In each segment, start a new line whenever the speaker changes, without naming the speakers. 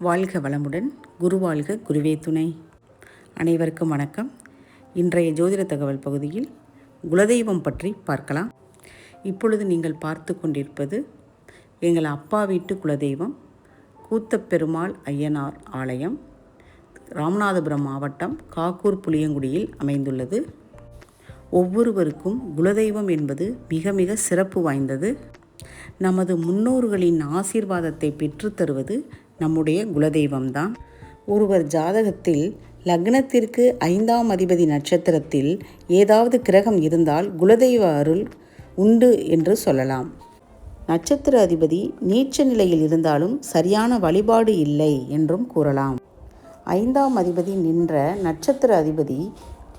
வாழ்க வளமுடன். குரு வாழ்க, குருவே துணை. அனைவருக்கும் வணக்கம். இன்றைய ஜோதிட தகவல் பகுதியில் குலதெய்வம் பற்றி பார்க்கலாம். இப்பொழுது நீங்கள் பார்த்து கொண்டிருப்பது எங்கள் அப்பா வீட்டு குலதெய்வம் கூத்தப்பெருமாள் ஐயனார் ஆலயம், ராமநாதபுரம் மாவட்டம் காக்கூர் புளியங்குடியில் அமைந்துள்ளது. ஒவ்வொருவருக்கும் குலதெய்வம் என்பது மிக மிக சிறப்பு வாய்ந்தது. நமது முன்னோர்களின் ஆசீர்வாதத்தை பெற்றுத்தருவது நம்முடைய குலதெய்வம்தான். ஒருவர் ஜாதகத்தில் லக்னத்திற்கு 5ஆம் அதிபதி நட்சத்திரத்தில் ஏதாவது கிரகம் இருந்தால் குலதெய்வ அருள் உண்டு என்று சொல்லலாம். நட்சத்திர அதிபதி நீச்ச நிலையில் இருந்தாலும் சரியான வழிபாடு இல்லை என்றும் கூறலாம். 5ஆம் அதிபதி நின்ற நட்சத்திர அதிபதி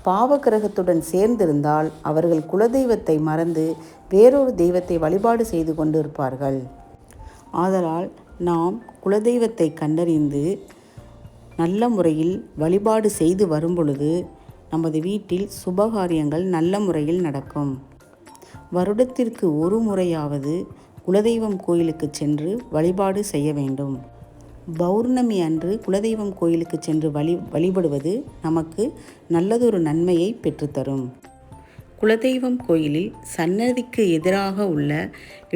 பாவகிரகத்துடன் சேர்ந்திருந்தால் அவர்கள் குலதெய்வத்தை மறந்து வேறொரு தெய்வத்தை வழிபாடு செய்து கொண்டு இருப்பார்கள். ஆதலால் நாம் குலதெய்வத்தை கண்டறிந்து நல்ல முறையில் வழிபாடு செய்து வரும்பொழுது நமது வீட்டில் சுபகாரியங்கள் நல்ல முறையில் நடக்கும். வருடத்திற்கு ஒரு முறையாவது குலதெய்வம் கோயிலுக்கு சென்று வழிபாடு செய்ய வேண்டும். பௌர்ணமி அன்று குலதெய்வம் கோயிலுக்கு சென்று வழிபடுவது நமக்கு நல்லதொரு நன்மையை பெற்றுத்தரும். குலதெய்வம் கோயிலில் சன்னதிக்கு எதிராக உள்ள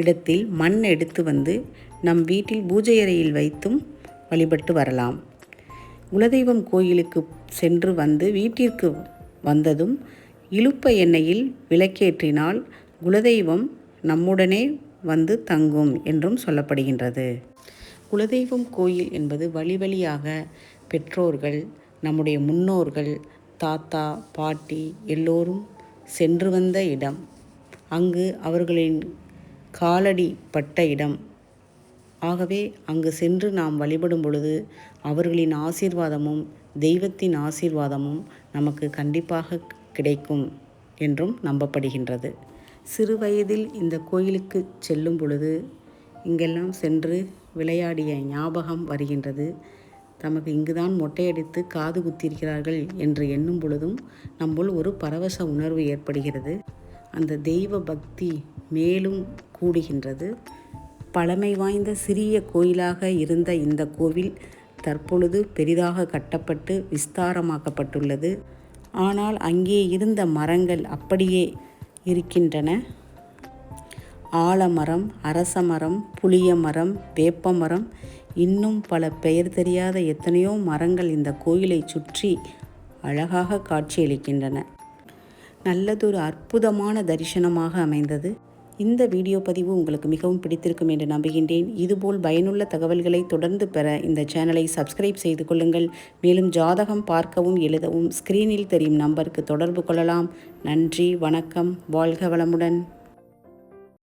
இடத்தில் மண் எடுத்து வந்து நம் வீட்டில் பூஜை அறையில் வைத்தும் வழிபட்டு வரலாம். குலதெய்வம் கோயிலுக்கு சென்று வந்து வீட்டிற்கு வந்ததும் இலுப்ப எண்ணெயில் விளக்கேற்றினால் குலதெய்வம் நம்முடனே வந்து தங்கும் என்றும் சொல்லப்படுகின்றது. குலதெய்வம் கோயில் என்பது வழி வழியாக பெற்றோர்கள், நம்முடைய முன்னோர்கள், தாத்தா பாட்டி எல்லோரும் சென்று வந்த இடம். அங்கு அவர்களின் காலடி பட்ட இடம். ஆகவே அங்கு சென்று நாம் வழிபடும் பொழுது அவர்களின் ஆசீர்வாதமும் தெய்வத்தின் ஆசீர்வாதமும் நமக்கு கண்டிப்பாக கிடைக்கும் என்றும் நம்பப்படுகின்றது. சிறு வயதில் இந்த கோயிலுக்கு செல்லும் பொழுது இங்கெல்லாம் சென்று விளையாடிய ஞாபகம் வருகின்றது. தமக்கு இங்குதான் மொட்டையடித்து காது குத்திருக்கிறார்கள் என்று எண்ணும் பொழுதும் நம்முள் ஒரு பரவச உணர்வு ஏற்படுகிறது. அந்த தெய்வ பக்தி மேலும் கூடுகின்றது. பழமை வாய்ந்த சிறிய கோயிலாக இருந்த இந்த கோவில் தற்பொழுது பெரிதாக கட்டப்பட்டு விஸ்தாரமாக்கப்பட்டுள்ளது. ஆனால் அங்கே இருந்த மரங்கள் அப்படியே இருக்கின்றன. ஆலமரம், அரசமரம், புளிய மரம், வேப்ப மரம், இன்னும் பல பெயர் தெரியாத எத்தனையோ மரங்கள் இந்த கோயிலை சுற்றி அழகாக காட்சியளிக்கின்றன. நல்லதொரு அற்புதமான தரிசனமாக அமைந்தது. இந்த வீடியோ பதிவு உங்களுக்கு மிகவும் பிடித்திருக்கும் என்று நம்புகின்றேன். இதுபோல் பயனுள்ள தகவல்களை தொடர்ந்து பெற இந்த சேனலை சப்ஸ்கிரைப் செய்து கொள்ளுங்கள். மேலும் ஜாதகம் பார்க்கவும் எழுதவும் ஸ்கிரீனில் தெரியும் நம்பருக்கு தொடர்பு கொள்ளலாம். நன்றி, வணக்கம், வாழ்க வளமுடன்.